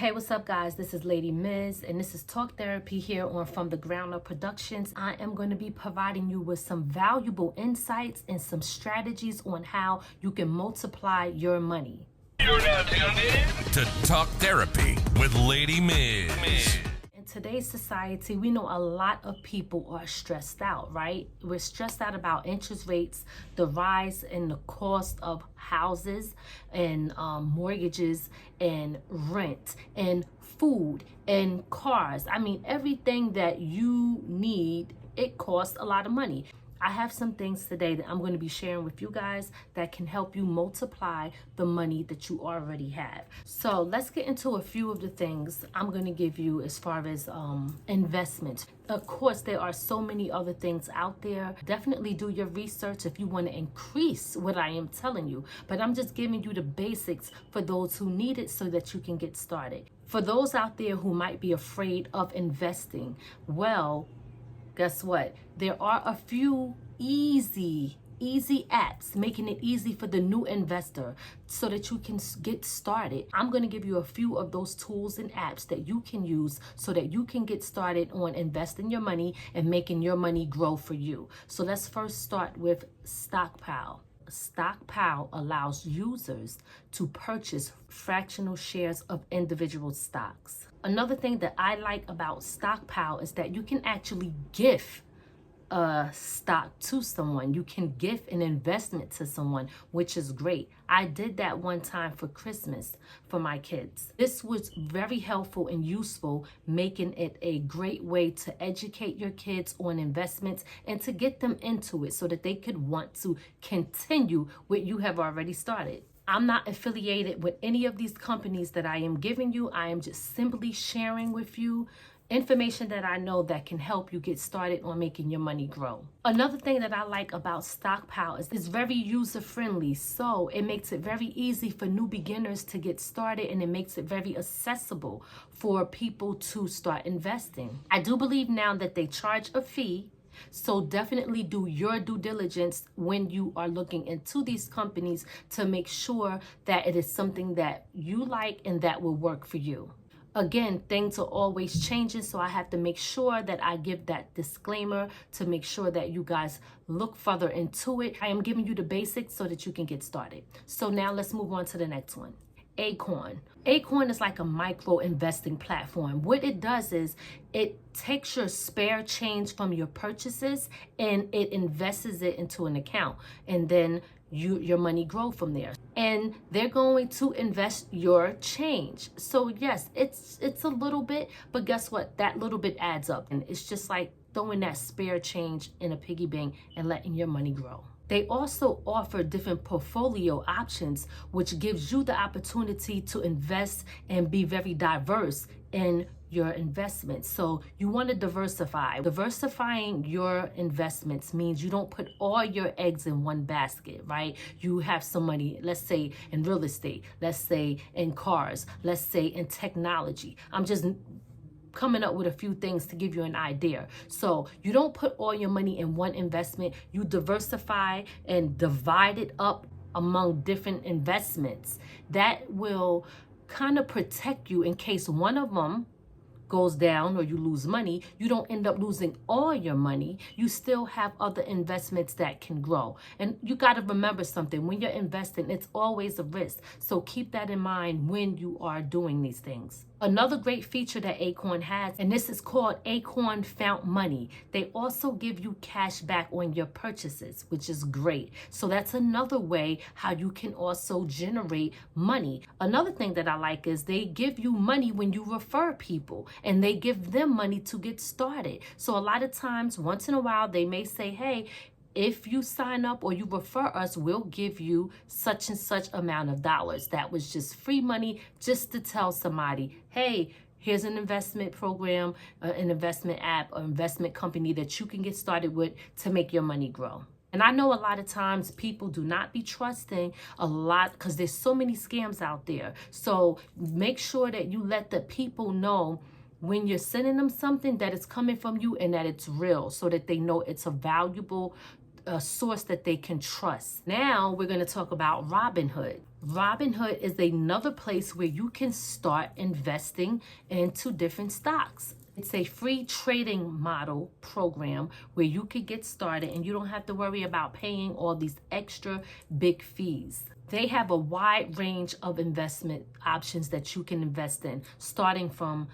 Hey, what's up, guys? This is Lady Miz, and this is Talk Therapy here on From the Ground Up Productions. I am going to be providing you with some valuable insights and some strategies on how you can multiply your money. You're now tuned in to Talk Therapy with Lady Miz. In today's society, we know a lot of people are stressed out, right? We're stressed out about interest rates, the rise in the cost of houses and mortgages and rent and food and cars. I mean, everything that you need, it costs a lot of money. I have some things today that I'm going to be sharing with you guys that can help you multiply the money that you already have. So let's get into a few of the things I'm going to give you as far as investment. Of course, there are so many other things out there. Definitely do your research if you want to increase what I am telling you. But I'm just giving you the basics for those who need it so that you can get started. For those out there who might be afraid of investing, well, guess what? There are a few easy apps making it easy for the new investor so that you can get started. I'm going to give you a few of those tools and apps that you can use so that you can get started on investing your money and making your money grow for you. So let's first start with Stockpile. Stockpile allows users to purchase fractional shares of individual stocks. Another thing that I like about Stockpile is that you can actually gift a stock to someone. You can gift an investment to someone, which is great. I did that one time for Christmas for my kids. This was very helpful and useful, making it a great way to educate your kids on investments and to get them into it so that they could want to continue what you have already started. I'm not affiliated with any of these companies that I am giving you. I am just simply sharing with you information that I know that can help you get started on making your money grow. Another thing that I like about Stockpile is it's very user friendly. So it makes it very easy for new beginners to get started, and it makes it very accessible for people to start investing. I do believe now that they charge a fee. So definitely do your due diligence when you are looking into these companies to make sure that it is something that you like and that will work for you. Again, things are always changing, so I have to make sure that I give that disclaimer to make sure that you guys look further into it. I am giving you the basics so that you can get started. So now let's move on to the next one. Acorn. Acorn is like a micro investing platform. What it does is it takes your spare change from your purchases and it invests it into an account, and then your money grow from there. And they're going to invest your change. So yes, it's a little bit, but guess what? That little bit adds up, and it's just like throwing that spare change in a piggy bank and letting your money grow. They also offer different portfolio options, which gives you the opportunity to invest and be very diverse in your investments. So you want to diversify. Diversifying your investments means you don't put all your eggs in one basket, right? You have some money, let's say in real estate, let's say in cars, let's say in technology. I'm just coming up with a few things to give you an idea. So you don't put all your money in one investment. You diversify and divide it up among different investments. That will kind of protect you in case one of them goes down or you lose money. You don't end up losing all your money. You still have other investments that can grow. And you got to remember something. When you're investing, it's always a risk. So keep that in mind when you are doing these things. Another great feature that Acorn has, and this is called Acorn Found Money. They also give you cash back on your purchases, which is great. So that's another way how you can also generate money. Another thing that I like is they give you money when you refer people, and they give them money to get started. So a lot of times, once in a while, they may say, hey, if you sign up or you refer us, we'll give you such and such amount of dollars. That was just free money just to tell somebody, hey, here's an investment program, an investment app, or investment company that you can get started with to make your money grow. And I know a lot of times people do not be trusting a lot because there's so many scams out there. So make sure that you let the people know when you're sending them something that it's coming from you and that it's real, so that they know it's a valuable source that they can trust. Now we're going to talk about Robinhood. Robinhood is another place where you can start investing into different stocks. It's a free trading model program where you can get started and you don't have to worry about paying all these extra big fees. They have a wide range of investment options that you can invest in, starting from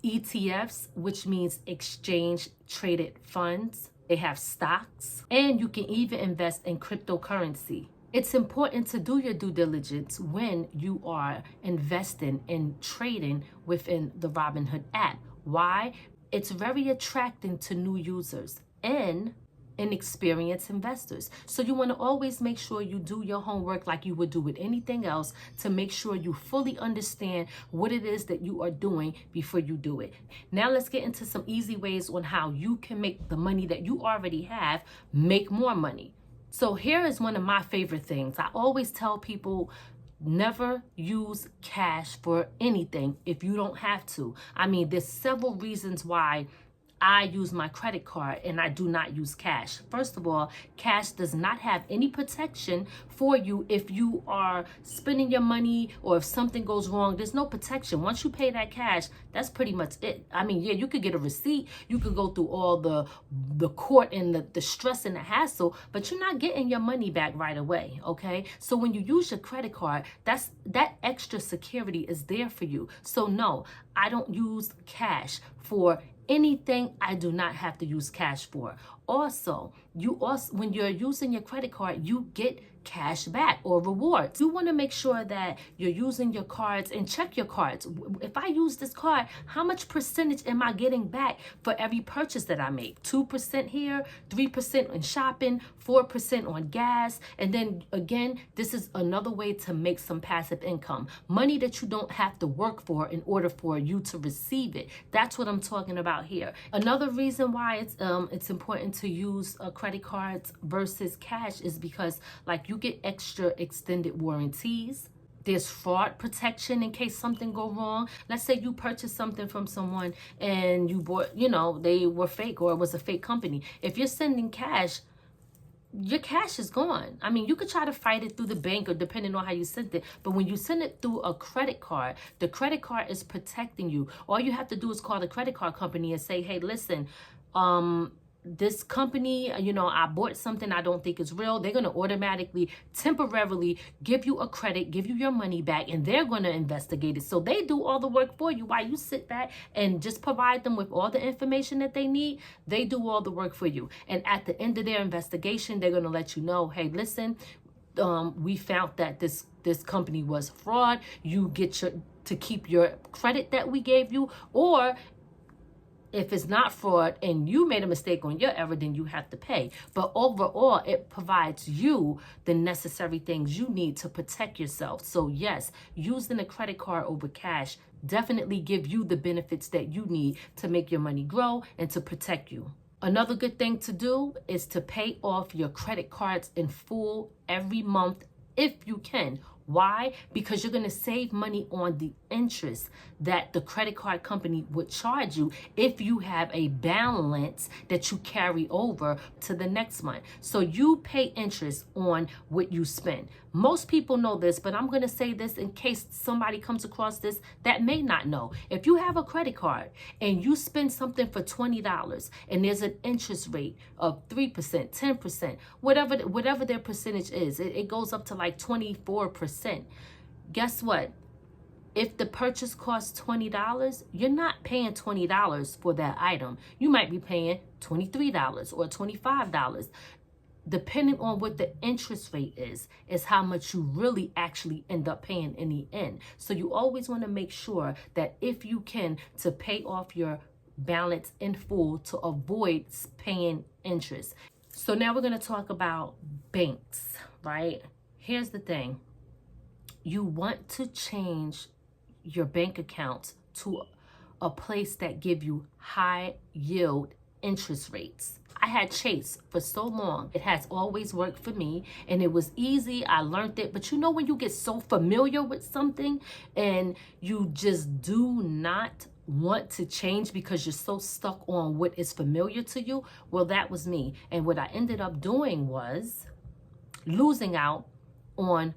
ETFs, which means exchange traded funds. They have stocks, and you can even invest in cryptocurrency. It's important to do your due diligence when you are investing and trading within the Robinhood app. Why? It's very attracting to new users and inexperienced investors. So you want to always make sure you do your homework like you would do with anything else to make sure you fully understand what it is that you are doing before you do it. Now let's get into some easy ways on how you can make the money that you already have make more money. So here is one of my favorite things. I always tell people, never use cash for anything if you don't have to. I mean, there's several reasons why I use my credit card and I do not use cash. First of all, cash does not have any protection for you if you are spending your money or if something goes wrong. There's no protection. Once you pay that cash, that's pretty much it. I mean, yeah, you could get a receipt. You could go through all the court and the stress and the hassle, but you're not getting your money back right away, okay? So when you use your credit card, that extra security is there for you. So no, I don't use cash for anything. I do not have to use cash for. Also, when you're using your credit card, you get cash back or rewards. You want to make sure that you're using your cards and check your cards. If I use this card, how much percentage am I getting back for every purchase that I make? 2% here, 3% on shopping, 4% on gas. And then again, this is another way to make some passive income. Money that you don't have to work for in order for you to receive it. That's what I'm talking about here. Another reason why it's important to use credit cards versus cash is because, like, you get extra extended warranties. There's fraud protection in case something go wrong. Let's say you purchased something from someone and you bought, they were fake or it was a fake company. If you're sending cash, your cash is gone. I mean, you could try to fight it through the bank or depending on how you sent it. But when you send it through a credit card, the credit card is protecting you. All you have to do is call the credit card company and say, hey, listen, this company, I bought something I don't think is real. They're going to automatically, temporarily give you a credit, give you your money back, and they're going to investigate it. So they do all the work for you while you sit back and just provide them with all the information that they need. They do all the work for you. And at the end of their investigation, they're going to let you know, hey, listen, we found that this company was fraud. You get to keep your credit that we gave you, or if it's not fraud and you made a mistake on your error, then you have to pay. But overall, it provides you the necessary things you need to protect yourself. So yes, using a credit card over cash definitely give you the benefits that you need to make your money grow and to protect you. Another good thing to do is to pay off your credit cards in full every month if you can. Why? Because you're going to save money on the interest that the credit card company would charge you if you have a balance that you carry over to the next month. So you pay interest on what you spend. Most people know this, but I'm going to say this in case somebody comes across this that may not know. If you have a credit card and you spend something for $20 and there's an interest rate of 3%, 10%, whatever their percentage is, it goes up to like 24%. Guess what? If the purchase costs $20, you're not paying $20 for that item. You might be paying $23 or $25. Depending on what the interest rate is how much you really actually end up paying in the end. So you always want to make sure that if you can, to pay off your balance in full to avoid paying interest. So now we're going to talk about banks, right? Here's the thing. You want to change your bank accounts to a place that give you high yield interest rates. I had Chase for so long. It has always worked for me and it was easy. I learned it. But when you get so familiar with something and you just do not want to change because you're so stuck on what is familiar to you, well, that was me. And what I ended up doing was losing out on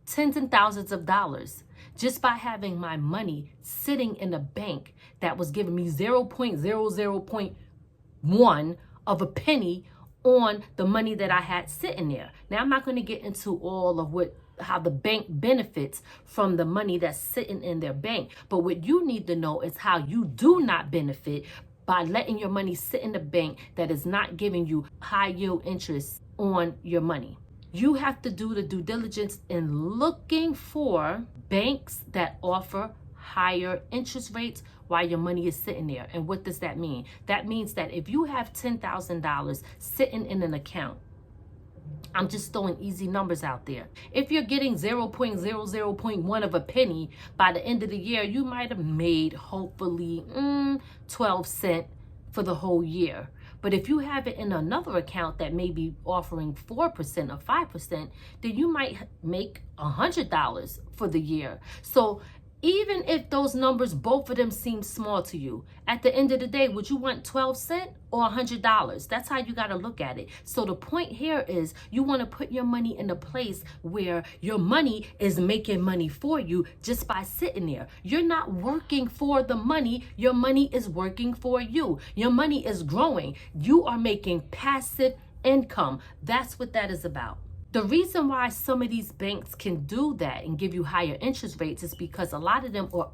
tens and thousands of dollars just by having my money sitting in a bank that was giving me 0.00.1 of a penny on the money that I had sitting there. Now, I'm not going to get into all of how the bank benefits from the money that's sitting in their bank. But what you need to know is how you do not benefit by letting your money sit in the bank that is not giving you high yield interest on your money. You have to do the due diligence in looking for banks that offer higher interest rates while your money is sitting there. And what does that mean? That means that if you have $10,000 sitting in an account, I'm just throwing easy numbers out there. If you're getting 0.00.1 of a penny, by the end of the year, you might have made hopefully 12 cents for the whole year. But if you have it in another account that may be offering 4% or 5%, then you might make $100 for the year. So even if those numbers, both of them seem small to you, at the end of the day, would you want 12 cents or $100? That's how you got to look at it. So the point here is you want to put your money in a place where your money is making money for you just by sitting there. You're not working for the money. Your money is working for you. Your money is growing. You are making passive income. That's what that is about. The reason why some of these banks can do that and give you higher interest rates is because a lot of them are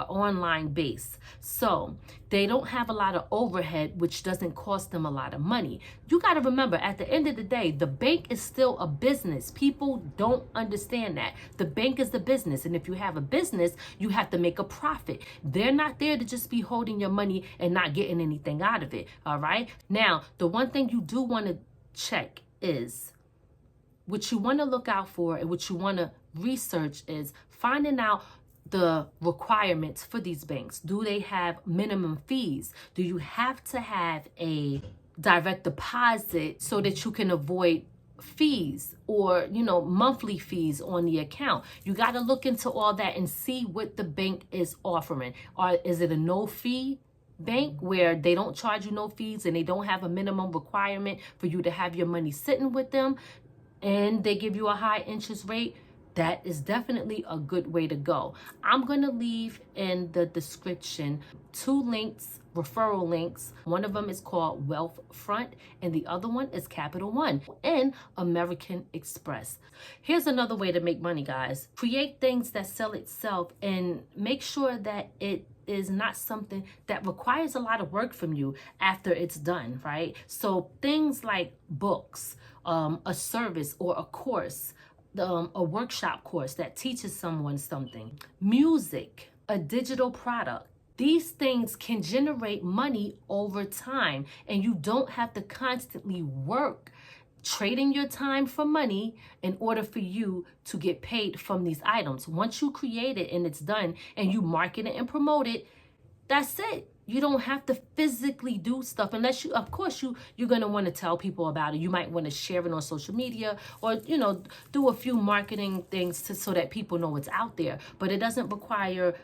online based. So they don't have a lot of overhead, which doesn't cost them a lot of money. You got to remember, at the end of the day, the bank is still a business. People don't understand that. The bank is the business. And if you have a business, you have to make a profit. They're not there to just be holding your money and not getting anything out of it. All right. Now, the one thing you do want to check is what you want to look out for, and what you want to research is finding out the requirements for these banks. Do they have minimum fees? Do you have to have a direct deposit so that you can avoid fees or monthly fees on the account? You got to look into all that and see what the bank is offering. Or is it a no fee bank where they don't charge you no fees and they don't have a minimum requirement for you to have your money sitting with them, and they give you a high interest rate? That is definitely a good way to go. I'm going to leave in the description 2 links, referral links. One of them is called Wealthfront and the other one is Capital One and American Express. Here's another way to make money, guys. Create things that sell itself and make sure that it is not something that requires a lot of work from you after it's done, right? So things like books, a service or a course, a workshop course that teaches someone something, music, a digital product. These things can generate money over time, and you don't have to constantly work trading your time for money in order for you to get paid from these items. Once you create it and it's done and you market it and promote it, that's it. You don't have to physically do stuff unless you're going to want to tell people about it. You might want to share it on social media or, do a few marketing things so that people know it's out there. But it doesn't require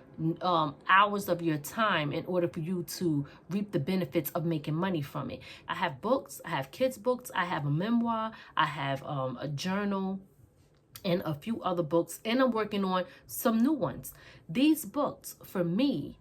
hours of your time in order for you to reap the benefits of making money from it. I have books. I have kids' books. I have a memoir. I have a journal and a few other books. And I'm working on some new ones. These books, for me,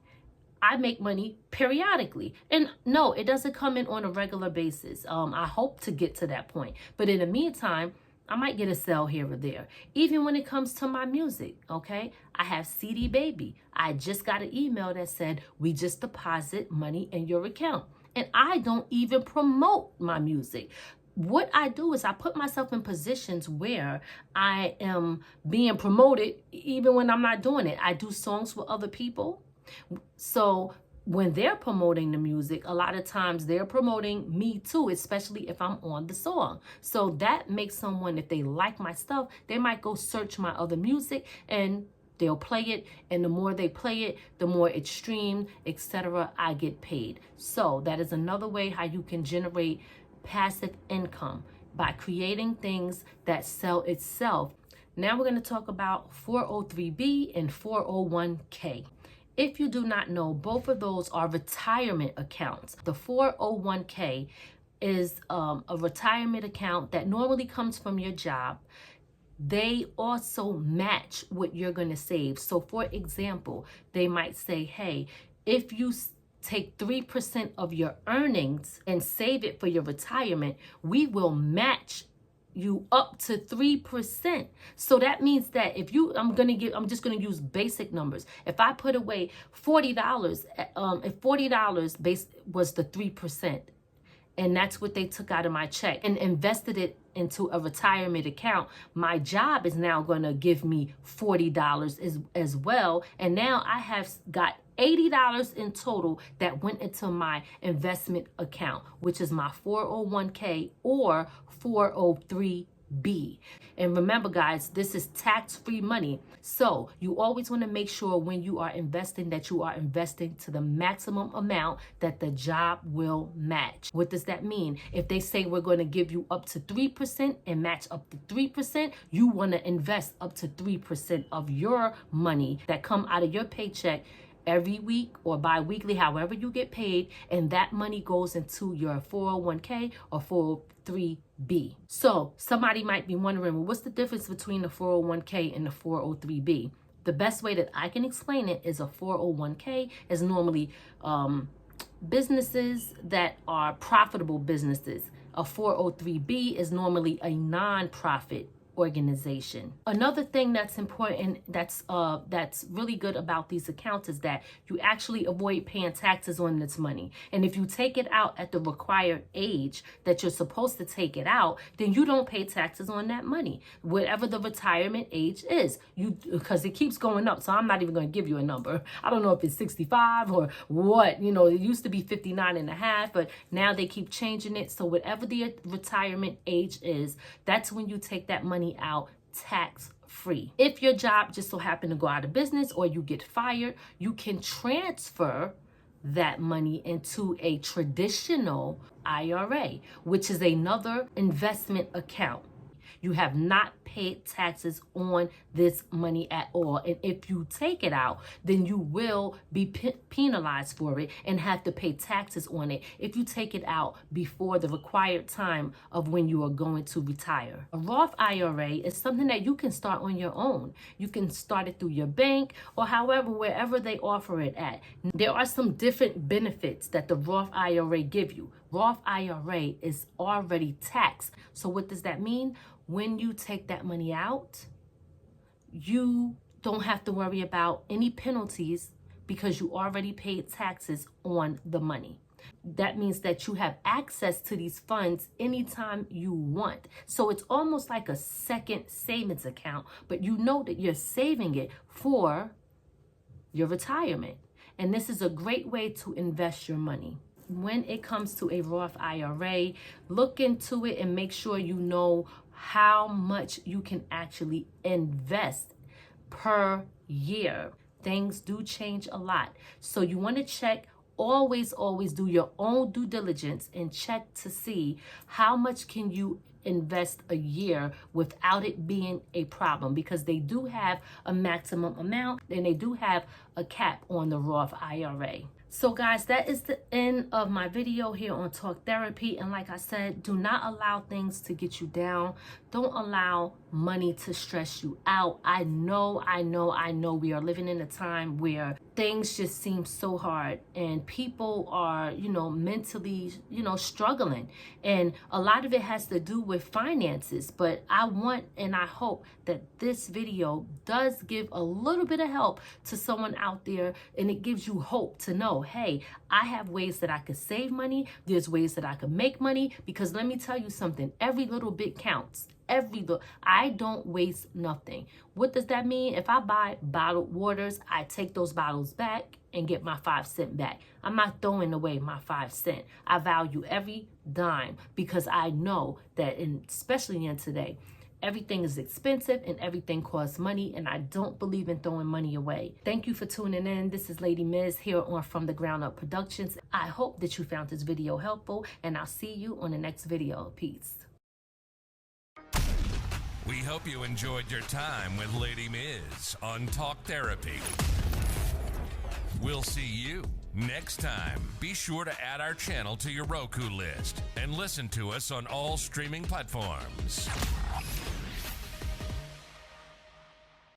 I make money periodically. And no, it doesn't come in on a regular basis. I hope to get to that point. But in the meantime, I might get a sale here or there. Even when it comes to my music, okay? I have CD Baby. I just got an email that said, we just deposit money in your account. And I don't even promote my music. What I do is I put myself in positions where I am being promoted even when I'm not doing it. I do songs with other people. So when they're promoting the music, a lot of times they're promoting me too, especially if I'm on the song. So that makes someone, if they like my stuff, they might go search my other music and they'll play it. And the more they play it, the more it's streamed, etc. I get paid. So that is another way how you can generate passive income by creating things that sell itself. Now we're going to talk about 403B and 401K. If you do not know, both of those are retirement accounts. The 401k is a retirement account that normally comes from your job. they also match what you're going to save. So for example, they might say, hey, if you take 3% of your earnings and save it for your retirement, we will match you up to 3%. So that means that if you, I'm just gonna use basic numbers. If I put away $40, if $40 base was the 3%, and that's what they took out of my check and invested it into a retirement account, my job is now gonna give me $40 as well. And now I have got $80 in total that went into my investment account, which is my 401k or 403b. And remember, guys, this is tax-free money. So you always want to make sure when you are investing that you are investing to the maximum amount that the job will match. What does that mean? If they say we're going to give you up to 3% and match up to 3%, you want to invest up to 3% of your money that come out of your paycheck every week or bi-weekly, however you get paid, and that money goes into your 401k or 403b. So somebody might be wondering, well, what's the difference between the 401k and the 403b? The best way that I can explain it is a 401k is normally businesses that are profitable businesses. A 403b is normally a non-profit organization. Another thing that's important, that's really good about these accounts is that you actually avoid paying taxes on this money. And if you take it out at the required age that you're supposed to take it out, then you don't pay taxes on that money, whatever the retirement age is. Because it keeps going up. So I'm not even going to give you a number. I don't know if it's 65 or what. You know, it used to be 59 and a half, but now they keep changing it. So whatever the retirement age is, that's when you take that money out tax free. If your job just so happened to go out of business or you get fired, you can transfer that money into a traditional IRA, which is another investment account. You have not paid taxes on this money at all. And if you take it out, then you will be penalized for it and have to pay taxes on it if you take it out before the required time of when you are going to retire. A Roth IRA is something that you can start on your own. You can start it through your bank or however, wherever they offer it at. There are some different benefits that the Roth IRA give you. Roth IRA is already taxed. So what does that mean? When you take that money out, you don't have to worry about any penalties because you already paid taxes on the money. That means that you have access to these funds anytime you want. So it's almost like a second savings account, but you know that you're saving it for your retirement. And this is a great way to invest your money. When it comes to a Roth IRA, look into it and make sure you know how much you can actually invest per year. Things do change a lot. So you want to check, always do your own due diligence and check to see how much can you invest a year without it being a problem, because they do have a maximum amount and they do have a cap on the Roth IRA. So guys, that is the end of my video here on Talk Therapy. And like I said, do not allow things to get you down. Don't allow money to stress you out. I know we are living in a time where things just seem so hard and people are, mentally, struggling. And a lot of it has to do with finances. But I want and I hope that this video does give a little bit of help to someone out there, and it gives you hope to know, hey, I have ways that I could save money. There's ways that I could make money, because let me tell you something, every little bit counts. I don't waste nothing. What does that mean? If I buy bottled waters, I take those bottles back and get my 5 cents back. I'm not throwing away my 5 cents. I value every dime because I know that, especially in today, everything is expensive and everything costs money, and I don't believe in throwing money away. Thank you for tuning in. This is Lady Miz here on From the Ground Up Productions. I hope that you found this video helpful, and I'll see you on the next video. Peace. We hope you enjoyed your time with Lady Miz on Talk Therapy. We'll see you next time. Be sure to add our channel to your Roku list and listen to us on all streaming platforms.